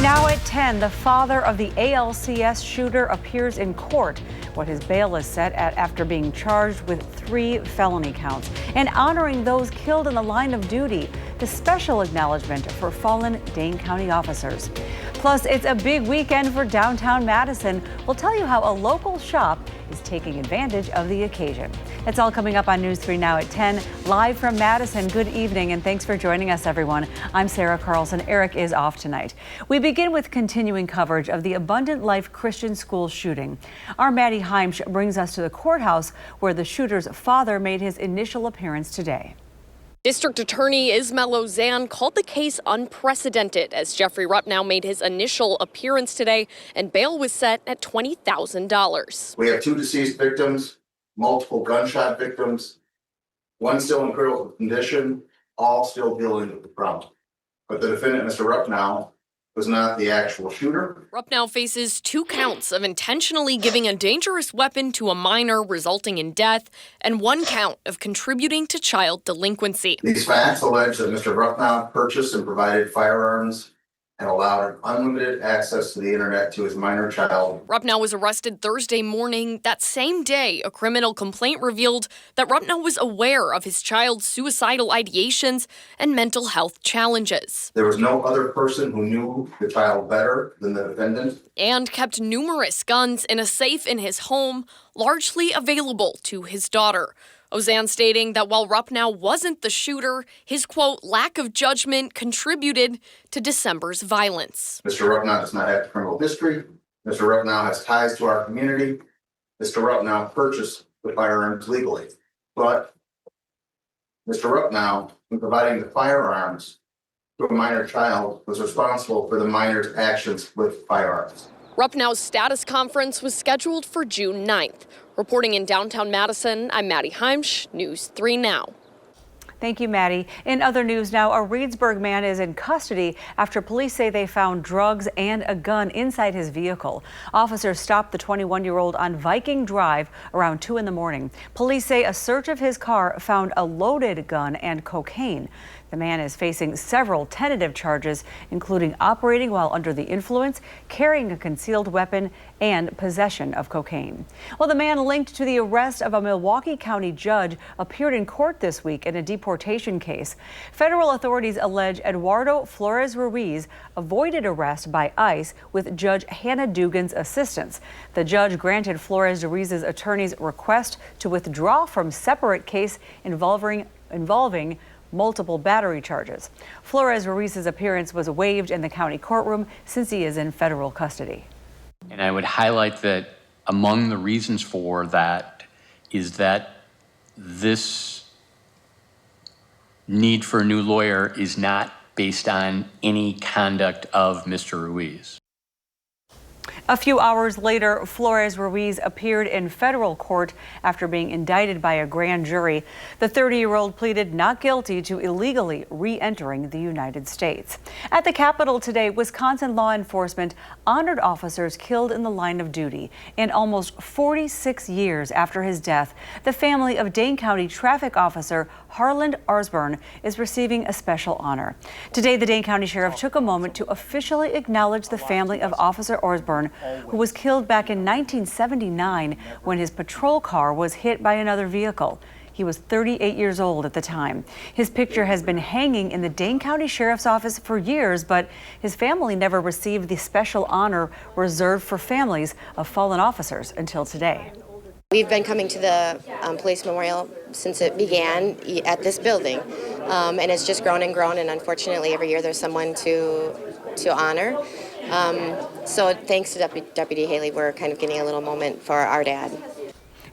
Now at 10, the father of the ALCS shooter appears in court. What his bail is set at after being charged with 3 felony counts. And honoring those killed in the line of duty, the special acknowledgement for fallen Dane County officers. Plus, it's a big weekend for downtown Madison. We'll tell you how a local shop is taking advantage of the occasion. It's all coming up on News 3 now at 10, live from Madison. Good evening, and thanks for joining us, everyone. I'm Sarah Carlson. Eric is off tonight. We begin with continuing coverage of the Abundant Life Christian School shooting. Our Maddie Heimsch brings us to the courthouse where the shooter's father made his initial appearance today. District Attorney Ismail Lozan called the case unprecedented as Jeffrey Rupnow made his initial appearance today and bail was set at $20,000. We have 2 deceased victims, multiple gunshot victims, one still in critical condition, all still dealing with the problem. But the defendant, Mr. Rupnow, was not the actual shooter. Rupnow faces 2 counts of intentionally giving a dangerous weapon to a minor, resulting in death, and 1 count of contributing to child delinquency. These facts allege that Mr. Rupnow purchased and provided firearms and allowed unlimited access to the internet to his minor child. Rupnow was arrested Thursday morning. That same day, a criminal complaint revealed that Rupnow was aware of his child's suicidal ideations and mental health challenges. There was no other person who knew the child better than the defendant. And kept numerous guns in a safe in his home, largely available to his daughter. Ozan stating that while Rupnow wasn't the shooter, his, quote, lack of judgment contributed to December's violence. Mr. Rupnow does not have criminal history. Mr. Rupnow has ties to our community. Mr. Rupnow purchased the firearms legally. But Mr. Rupnow, in providing the firearms to a minor child, was responsible for the minor's actions with firearms. Rupnow's status conference was scheduled for June 9th. Reporting in downtown Madison, I'm Maddie Heimsch, News 3 Now. Thank you, Maddie. In other news now, a Reedsburg man is in custody after police say they found drugs and a gun inside his vehicle. Officers stopped the 21-year-old on Viking Drive around 2 in the morning. Police say a search of his car found a loaded gun and cocaine. The man is facing several tentative charges, including operating while under the influence, carrying a concealed weapon, and possession of cocaine. Well, the man linked to the arrest of a Milwaukee County judge appeared in court this week in a deportation case. Federal authorities allege Eduardo Flores Ruiz avoided arrest by ICE with Judge Hannah Dugan's assistance. The judge granted Flores Ruiz's attorney's request to withdraw from separate case involving multiple battery charges. Flores Ruiz's appearance was waived in the county courtroom since he is in federal custody. And I would highlight that among the reasons for that is that this need for a new lawyer is not based on any conduct of Mr. Ruiz. A few hours later, Flores Ruiz appeared in federal court after being indicted by a grand jury. The 30-year-old pleaded not guilty to illegally re-entering the United States. At the Capitol today, Wisconsin law enforcement honored officers killed in the line of duty. And almost 46 years after his death, the family of Dane County traffic officer Harland Arsburn is receiving a special honor. Today, the Dane County Sheriff took a moment to officially acknowledge the family of Officer Arsburn, who was killed back in 1979 when his patrol car was hit by another vehicle. He was 38 years old at the time. His picture has been hanging in the Dane County Sheriff's Office for years, but his family never received the special honor reserved for families of fallen officers until today. We've been coming to the police memorial since it began at this building, and it's just grown and grown, and unfortunately every year there's someone to honor. So thanks to Deputy Haley, we're kind of getting a little moment for our dad.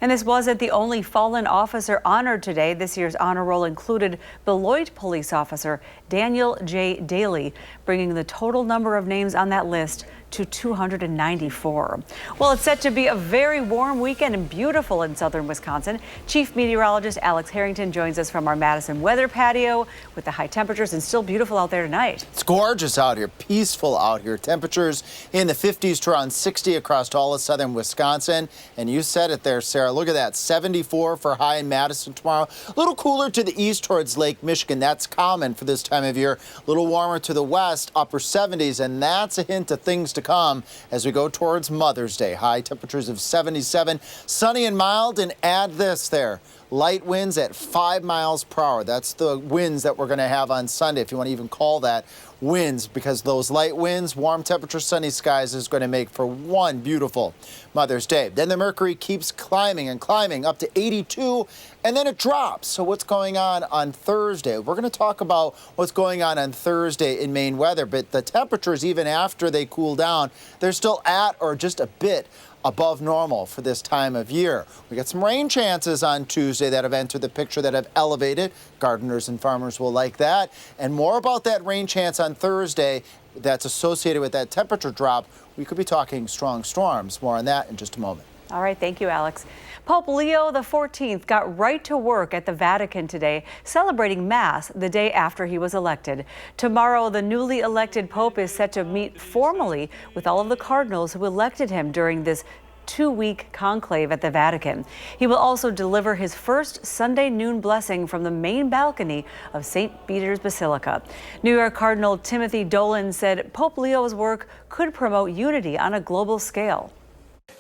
And this wasn't the only fallen officer honored today. This year's honor roll included Beloit police officer Daniel J. Daly, bringing the total number of names on that list to 294. Well, it's set to be a very warm weekend and beautiful in southern Wisconsin. Chief Meteorologist Alex Harrington joins us from our Madison weather patio with the high temperatures and still beautiful out there tonight. It's gorgeous out here, peaceful out here. Temperatures in the 50s to around 60 across all of southern Wisconsin. And you said it there, Sarah. there. Look at that, 74 for high in Madison tomorrow. A little cooler to the east towards Lake Michigan. That's common for this time of year. A little warmer to the west, upper 70s, and that's a hint of things to come as we go towards Mother's Day. High temperatures of 77, sunny and mild, and add this there. Light winds at 5 miles per hour. That's the winds that we're going to have on Sunday, if you want to even call that winds, because those light winds, warm temperature, sunny skies is going to make for one beautiful Mother's Day. Then the mercury keeps climbing and climbing up to 82, and then it drops. So what's going on Thursday? We're going to talk about what's going on Thursday in Maine weather, but the temperatures, even after they cool down, they're still at or just a bit above normal for this time of year. We got some rain chances on Tuesday that have entered the picture, that have elevated. Gardeners and farmers will like that. And more about that rain chance on Thursday that's associated with that temperature drop. We could be talking strong storms. More on that in just a moment. All right, thank you, Alex. Pope Leo XIV got right to work at the Vatican today, celebrating Mass the day after he was elected. Tomorrow, the newly elected Pope is set to meet formally with all of the cardinals who elected him during this 2-week conclave at the Vatican. He will also deliver his first Sunday noon blessing from the main balcony of St. Peter's Basilica. New York Cardinal Timothy Dolan said Pope Leo's work could promote unity on a global scale.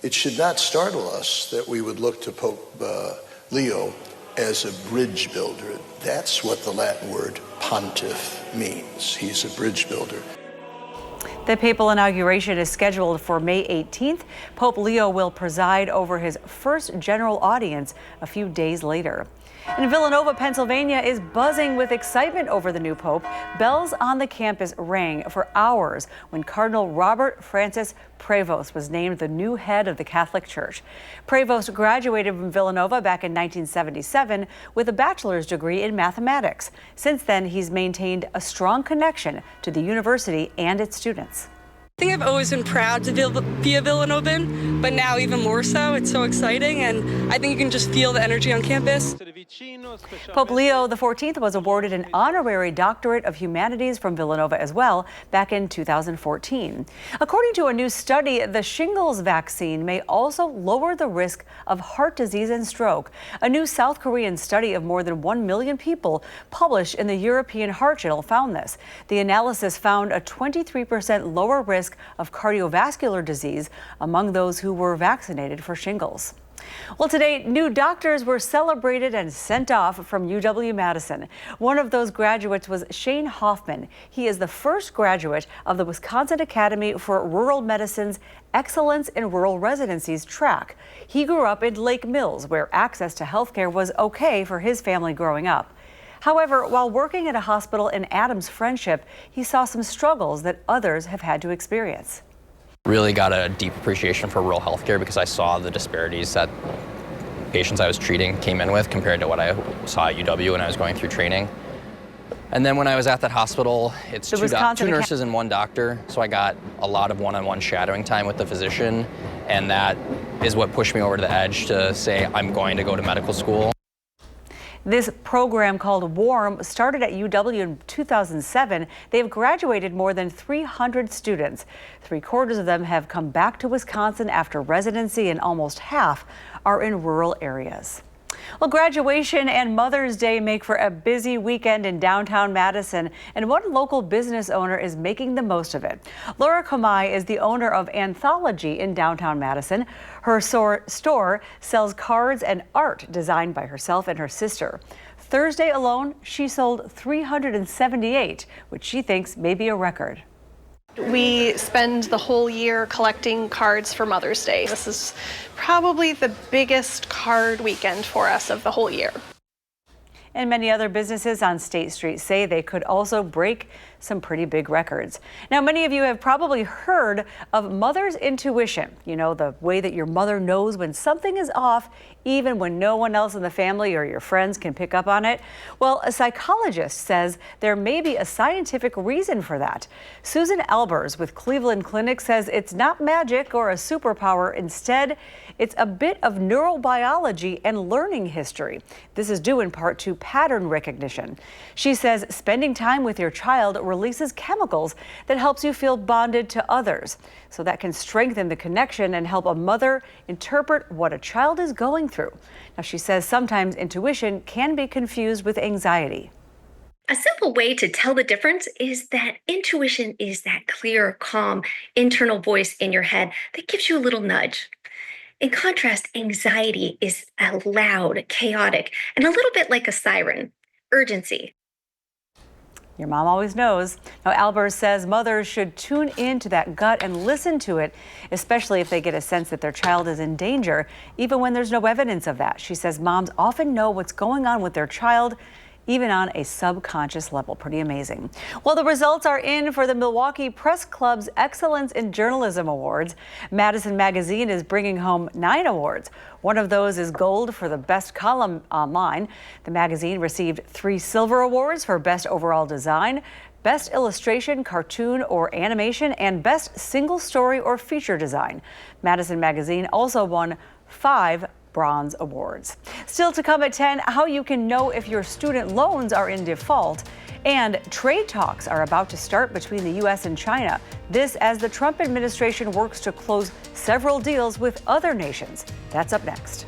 It should not startle us that we would look to Pope Leo as a bridge builder. That's what the Latin word pontiff means. He's a bridge builder. The papal inauguration is scheduled for May 18th. Pope Leo will preside over his first general audience a few days later. And Villanova, Pennsylvania is buzzing with excitement over the new pope. Bells on the campus rang for hours when Cardinal Robert Francis Prevost was named the new head of the Catholic Church. Prevost graduated from Villanova back in 1977 with a bachelor's degree in mathematics. Since then, he's maintained a strong connection to the university and its students. I think I've always been proud to be a Villanovan, but now even more so. It's so exciting, and I think you can just feel the energy on campus. Pope Leo XIV was awarded an honorary doctorate of humanities from Villanova as well back in 2014. According to a new study, the shingles vaccine may also lower the risk of heart disease and stroke. A new South Korean study of more than 1 million people published in the European Heart Journal found this. The analysis found a 23% lower risk of cardiovascular disease among those who were vaccinated for shingles. Well, today, new doctors were celebrated and sent off from UW-Madison. One of those graduates was Shane Hoffman. He is the first graduate of the Wisconsin Academy for Rural Medicine's Excellence in Rural Residencies track. He grew up in Lake Mills, where access to health care was okay for his family growing up. However, while working at a hospital in Adams Friendship, he saw some struggles that others have had to experience. Really got a deep appreciation for rural healthcare because I saw the disparities that patients I was treating came in with compared to what I saw at UW when I was going through training. And then when I was at that hospital, it's two nurses and one doctor, so I got a lot of one-on-one shadowing time with the physician, and that is what pushed me over to the edge to say I'm going to go to medical school. This program called WARM started at UW in 2007. They've graduated more than 300 students. 3/4 of them have come back to Wisconsin after residency, and almost half are in rural areas. Well, graduation and Mother's Day make for a busy weekend in downtown Madison, and one local business owner is making the most of it. Laura Kamai is the owner of Anthology in downtown Madison. Her store sells cards and art designed by herself and her sister. Thursday alone, she sold 378, which she thinks may be a record. We spend the whole year collecting cards for Mother's Day. This is probably the biggest card weekend for us of the whole year. And many other businesses on State Street say they could also break some pretty big records. Now, many of you have probably heard of mother's intuition. You know, the way that your mother knows when something is off, even when no one else in the family or your friends can pick up on it. Well, a psychologist says there may be a scientific reason for that. Susan Albers with Cleveland Clinic says it's not magic or a superpower. Instead, it's a bit of neurobiology and learning history. This is due in part to pattern recognition. She says spending time with your child releases chemicals that helps you feel bonded to others. So that can strengthen the connection and help a mother interpret what a child is going through. Now, she says sometimes intuition can be confused with anxiety. A simple way to tell the difference is that intuition is that clear, calm, internal voice in your head that gives you a little nudge. In contrast, anxiety is loud, chaotic, and a little bit like a siren, urgency. Your mom always knows. Now, Albers says mothers should tune into that gut and listen to it, especially if they get a sense that their child is in danger, even when there's no evidence of that. She says moms often know what's going on with their child, even on a subconscious level. Pretty amazing. Well, the results are in for the Milwaukee Press Club's Excellence in Journalism Awards. Madison Magazine is bringing home 9 awards. One of those is gold for the best column online. The magazine received 3 silver awards for best overall design, best illustration, cartoon, or animation, and best single story or feature design. Madison Magazine also won 5 bronze awards. Still to come at 10, how you can know if your student loans are in default. And trade talks are about to start between the U.S. and China. This as the Trump administration works to close several deals with other nations. That's up next.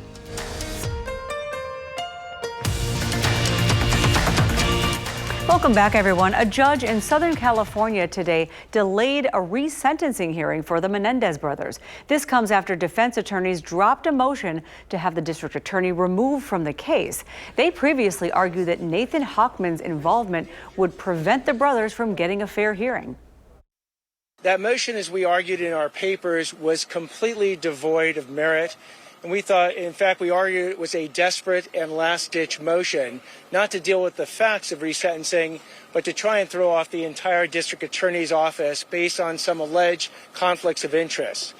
Welcome back, everyone. A judge in Southern California today delayed a resentencing hearing for the Menendez brothers. This comes after defense attorneys dropped a motion to have the district attorney removed from the case. They previously argued that Nathan Hochman's involvement would prevent the brothers from getting a fair hearing. That motion, as we argued in our papers, was completely devoid of merit. And we thought, in fact, we argued it was a desperate and last-ditch motion, not to deal with the facts of resentencing, but to try and throw off the entire district attorney's office based on some alleged conflicts of interest.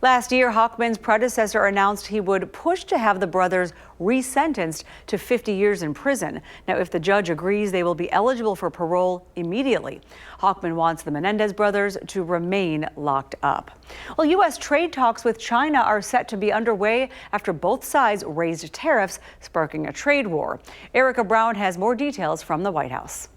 Last year, Hochman's predecessor announced he would push to have the brothers resentenced to 50 years in prison. Now, if the judge agrees, they will be eligible for parole immediately. Hochman wants the Menendez brothers to remain locked up. Well, U.S. trade talks with China are set to be underway after both sides raised tariffs, sparking a trade war. Erica Brown has more details from the White House.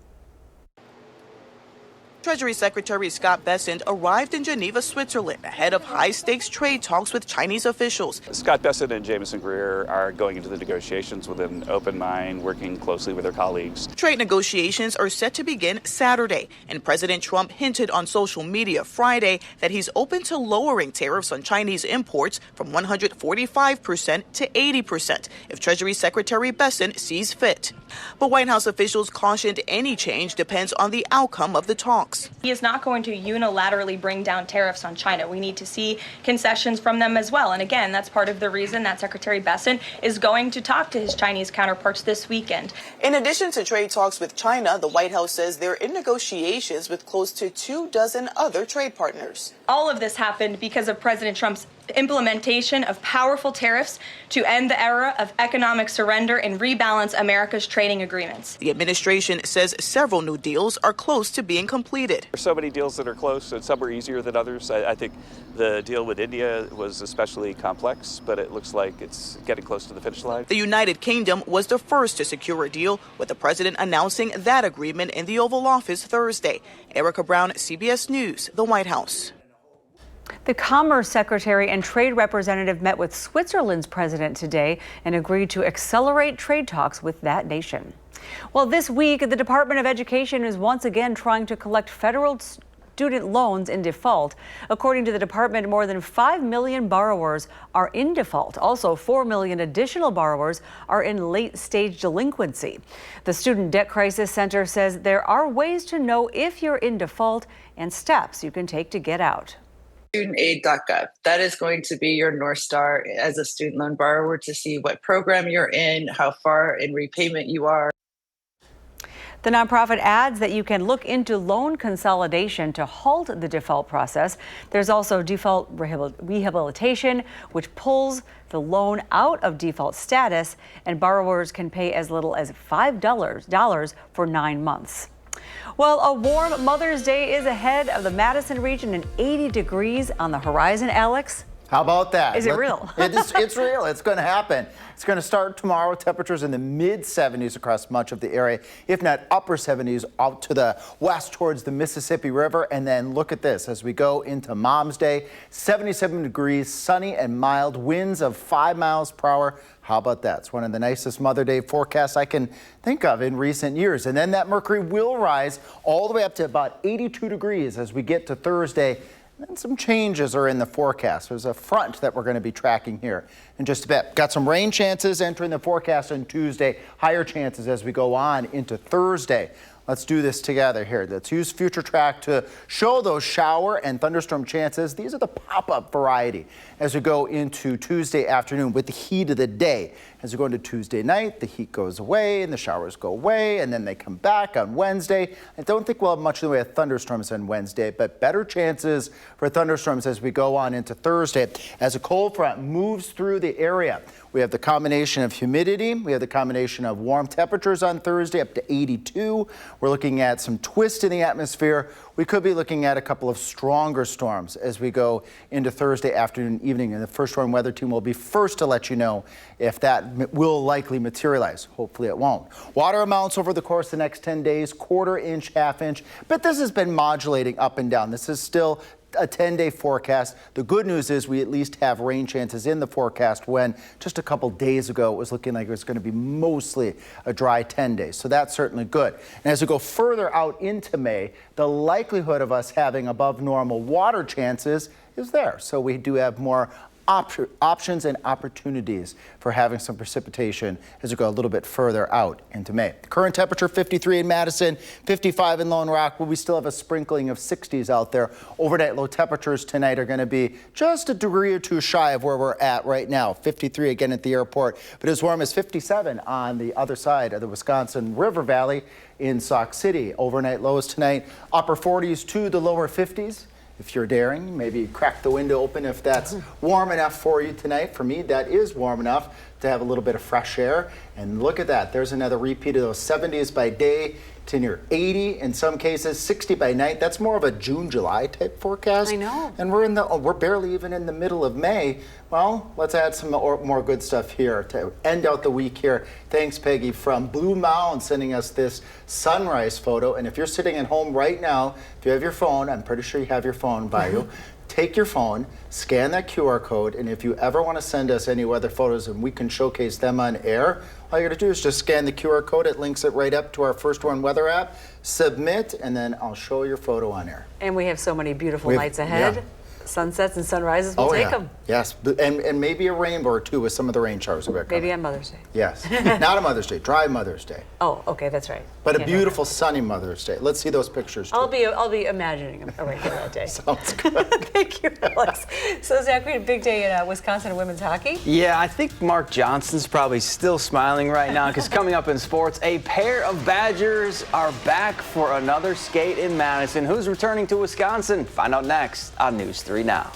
Treasury Secretary Scott Bessent arrived in Geneva, Switzerland, ahead of high-stakes trade talks with Chinese officials. Scott Bessent and Jameson Greer are going into the negotiations with an open mind, working closely with their colleagues. Trade negotiations are set to begin Saturday, and President Trump hinted on social media Friday that he's open to lowering tariffs on Chinese imports from 145% to 80% if Treasury Secretary Bessent sees fit. But White House officials cautioned any change depends on the outcome of the talks. He is not going to unilaterally bring down tariffs on China. We need to see concessions from them as well. And again, that's part of the reason that Secretary Bessent is going to talk to his Chinese counterparts this weekend. In addition to trade talks with China, the White House says they're in negotiations with close to 24 other trade partners. All of this happened because of President Trump's implementation of powerful tariffs to end the era of economic surrender and rebalance America's trading agreements. The administration says several new deals are close to being completed. There's so many deals that are close, and some are easier than others. I think the deal with India was especially complex, but it looks like it's getting close to the finish line. The United Kingdom was the first to secure a deal, with the president announcing that agreement in the Oval Office Thursday. Erica Brown, CBS News, the White House. The Commerce Secretary and Trade Representative met with Switzerland's president today and agreed to accelerate trade talks with that nation. Well, this week, the Department of Education is once again trying to collect federal student loans in default. According to the department, more than 5 million borrowers are in default. Also, 4 million additional borrowers are in late-stage delinquency. The Student Debt Crisis Center says there are ways to know if you're in default and steps you can take to get out. StudentAid.gov. That is going to be your North Star as a student loan borrower to see what program you're in, how far in repayment you are. The nonprofit adds that you can look into loan consolidation to halt the default process. There's also default rehabilitation, which pulls the loan out of default status, and borrowers can pay as little as $5 for 9 months. Well, a warm Mother's Day is ahead of the Madison region and 80 degrees on the horizon, Alex. How about that? Is it real? It's real. It's going to happen. It's going to start tomorrow. Temperatures in the mid-70s across much of the area, if not upper 70s out to the west towards the Mississippi River. And then look at this as we go into Mom's Day. 77 degrees, sunny and mild, winds of 5 miles per hour. How about that? It's one of the nicest Mother Day forecasts I can think of in recent years. And then that mercury will rise all the way up to about 82 degrees as we get to Thursday. And some changes are in the forecast. There's a front that we're going to be tracking here in just a bit. Got some rain chances entering the forecast on Tuesday, higher chances as we go on into Thursday. Let's do this together here. Let's use Future Track to show those shower and thunderstorm chances. These are the pop-up variety as we go into Tuesday afternoon with the heat of the day. As we go into Tuesday night, the heat goes away and the showers go away, and then they come back on Wednesday. I don't think we'll have much in the way of thunderstorms on Wednesday, but better chances for thunderstorms as we go on into Thursday as a cold front moves through the area. We have the combination of humidity. We have the combination of warm temperatures on Thursday up to 82. We're looking at some twist in the atmosphere. We could be looking at a couple of stronger storms as we go into Thursday afternoon, evening. And the First Warn Weather Team will be first to let you know if that will likely materialize. Hopefully it won't. Water amounts over the course of the next 10 days, quarter inch, half inch. But this has been modulating up and down. This is still a 10-day forecast. The good news is we at least have rain chances in the forecast when just a couple days ago it was looking like it was going to be mostly a dry 10 days. So that's certainly good. And as we go further out into May, the likelihood of us having above normal water chances is there. So we do have more options and opportunities for having some precipitation as we go a little bit further out into May. Current temperature 53 in Madison, 55 in Lone Rock. Well, we still have a sprinkling of 60s out there. Overnight low temperatures tonight are going to be just a degree or two shy of where we're at right now. 53 again at the airport, but as warm as 57 on the other side of the Wisconsin River Valley in Sauk City. Overnight lows tonight, upper 40s to the lower 50s. If you're daring, maybe crack the window open if that's warm enough for you tonight. For me, that is warm enough to have a little bit of fresh air. And look at that. There's another repeat of those 70s by day to near 80 in some cases, 60 by night. That's more of a June, July type forecast. I know. And we're barely even in the middle of May. Well, let's add some more good stuff here to end out the week here. Thanks, Peggy, from Blue Mound sending us this sunrise photo. And if you're sitting at home right now, if you have your phone, I'm pretty sure you have your phone by you. Take your phone, scan that QR code, and if you ever want to send us any weather photos and we can showcase them on air, all you got to do is just scan the QR code. It links it right up to our First Warn Weather app. Submit, and then I'll show your photo on air. And we have so many beautiful nights ahead. Yeah. Sunsets and sunrises, we'll take them. Yes, and maybe a rainbow or two with some of the rain showers. Maybe on Mother's Day. Yes, not a Mother's Day, dry Mother's Day. Oh, okay, that's right. But a beautiful sunny Mother's Day. Let's see those pictures too. I'll be imagining a rainbow that day. Sounds good. Thank you, Alex. So Zach, we had a big day in Wisconsin women's hockey. Yeah, I think Mark Johnson's probably still smiling right now because coming up in sports, a pair of Badgers are back for another skate in Madison. Who's returning to Wisconsin? Find out next on News 3 Now.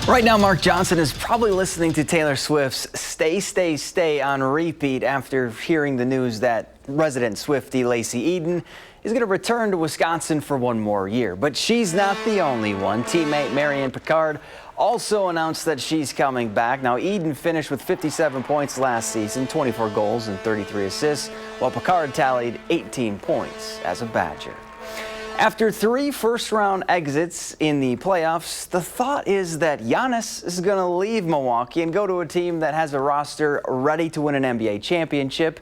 Right now, Mark Johnson is probably listening to Taylor Swift's Stay, Stay, Stay on repeat after hearing the news that resident Swiftie Lacey Eden is going to return to Wisconsin for one more year. But she's not the only one. Teammate Marianne Picard also announced that she's coming back. Now, Eden finished with 57 points last season, 24 goals and 33 assists, while Picard tallied 18 points as a Badger. After 3 first-round exits in the playoffs, the thought is that Giannis is going to leave Milwaukee and go to a team that has a roster ready to win an NBA championship.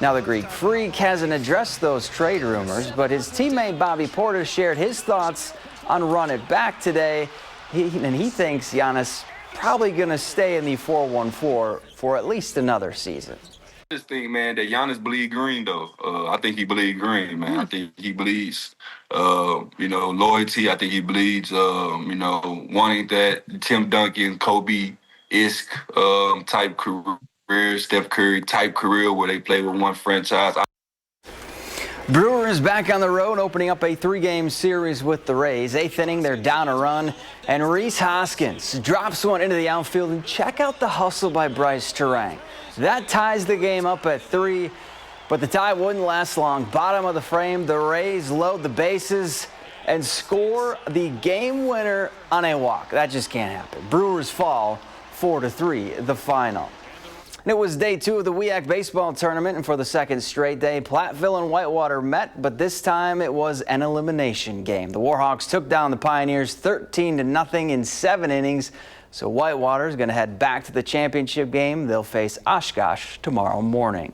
Now, the Greek Freak hasn't addressed those trade rumors, but his teammate Bobby Portis shared his thoughts on Run It Back today, and he thinks Giannis probably going to stay in the 4-1-4 for at least another season. I just think, man, that Giannis bleed green, though. I think he bleed green, man. I think he bleeds, loyalty. I think he bleeds, wanting that Tim Duncan, Kobe-esque type career, Steph Curry type career where they play with one franchise. Brewers back on the road, opening up a 3-game series with the Rays. 8th inning, they're down a run, and Rhys Hoskins drops one into the outfield. And check out the hustle by Bryce Terang. That ties the game up at 3, but the tie wouldn't last long. Bottom of the frame, the Rays load the bases, and score the game winner on a walk. That just can't happen. Brewers fall 4-3, the final. And it was day 2 of the WIAC baseball tournament, and for the second straight day, Platteville and Whitewater met, but this time it was an elimination game. The Warhawks took down the Pioneers 13-0 in 7 innings. So Whitewater is going to head back to the championship game. They'll face Oshkosh tomorrow morning.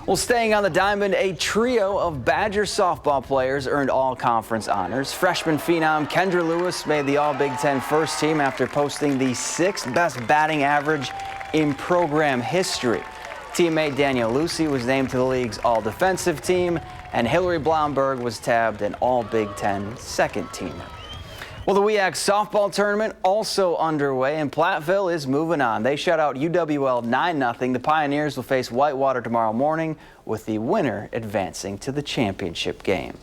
Well, staying on the diamond, a trio of Badger softball players earned all-conference honors. Freshman phenom Kendra Lewis made the All-Big Ten first team after posting the 6th best batting average in program history. Teammate Danielle Lucy was named to the league's all-defensive team, and Hillary Blomberg was tabbed an All-Big Ten second teamer. Well, the WIAC softball tournament also underway, and Platteville is moving on. They shut out UWL 9-0. The Pioneers will face Whitewater tomorrow morning, with the winner advancing to the championship game.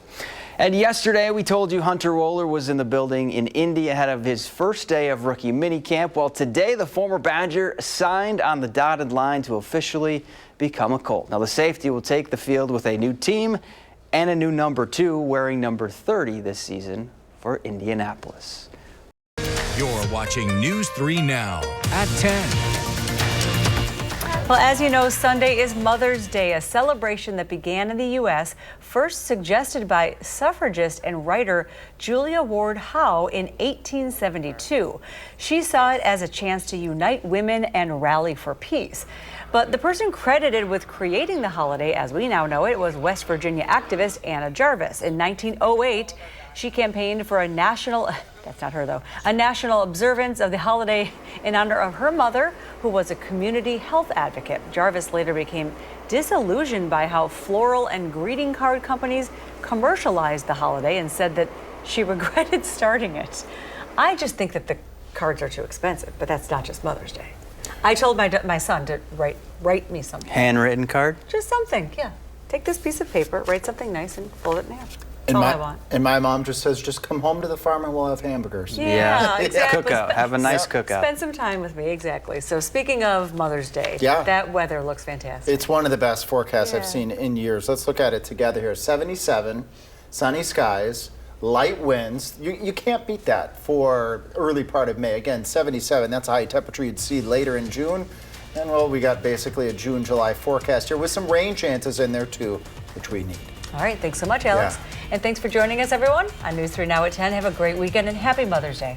And yesterday, we told you Hunter Wohler was in the building in Indy ahead of his first day of rookie minicamp. Well, today, the former Badger signed on the dotted line to officially become a Colt. Now, the safety will take the field with a new team and a new number 2, wearing number 30 this season for Indianapolis. You're watching News 3 Now at 10. Well, as you know, Sunday is Mother's Day, a celebration that began in the U.S., first suggested by suffragist and writer Julia Ward Howe in 1872. She saw it as a chance to unite women and rally for peace. But the person credited with creating the holiday, as we now know it, was West Virginia activist Anna Jarvis. In 1908, she campaigned for a national, that's not her though, a national observance of the holiday in honor of her mother, who was a community health advocate. Jarvis later became disillusioned by how floral and greeting card companies commercialized the holiday and said that she regretted starting it. I just think that the cards are too expensive, but that's not just Mother's Day. I told my son to write me something. Handwritten card? Just something, yeah. Take this piece of paper, write something nice, and fold it in half. That's all I want. And my mom just says, just come home to the farm and we'll have hamburgers. Yeah, exactly. Cookout. Have a nice cookout. Spend some time with me, exactly. So speaking of Mother's Day, that weather looks fantastic. It's one of the best forecasts I've seen in years. Let's look at it together here. 77, sunny skies, light winds. You can't beat that for early part of May. Again, 77, that's a high temperature you'd see later in June. And well, we got basically a June-July forecast here with some rain chances in there too, which we need. All right, thanks so much, Alex. And thanks for joining us, everyone, on News 3 Now at 10. Have a great weekend and happy Mother's Day.